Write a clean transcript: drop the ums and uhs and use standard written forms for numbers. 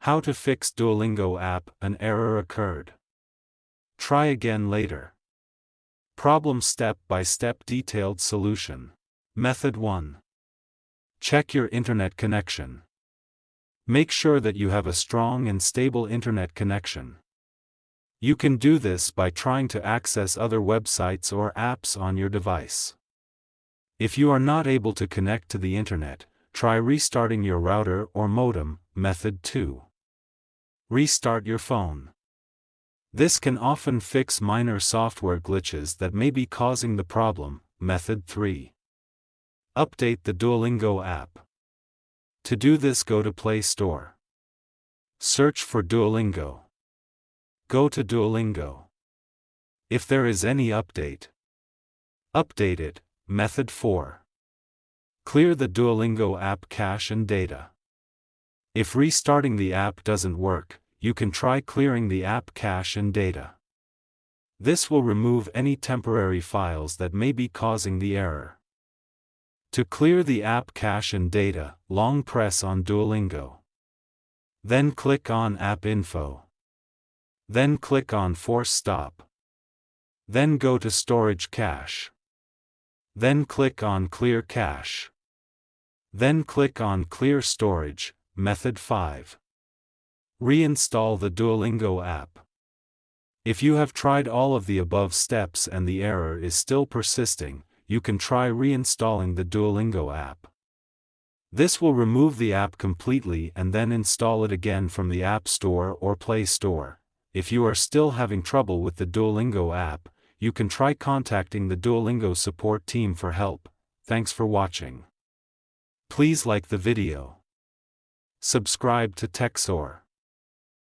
How to fix Duolingo app, an error occurred. Try again later. Problem step-by-step detailed solution. Method 1. Check your internet connection. Make sure that you have a strong and stable internet connection. You can do this by trying to access other websites or apps on your device. If you are not able to connect to the internet, try restarting your router or modem. Method 2. Restart your phone. This can often fix minor software glitches that may be causing the problem. Method 3. Update the Duolingo app. To do this, go to Play Store. Search for Duolingo. Go to Duolingo. If there is any update, update it. Method 4. Clear the Duolingo app cache and data. If restarting the app doesn't work, you can try clearing the app cache and data. This will remove any temporary files that may be causing the error. To clear the app cache and data, long press on Duolingo. Then click on App Info. Then click on Force Stop. Then go to Storage Cache. Then click on Clear Cache. Then click on Clear Storage. Method 5. Reinstall the Duolingo app. If you have tried all of the above steps and the error is still persisting, you can try reinstalling the Duolingo app. This will remove the app completely and then install it again from the App Store or Play Store. If you are still having trouble with the Duolingo app, you can try contacting the Duolingo support team for help. Thanks for watching. Please like the video. Subscribe to TechSoar.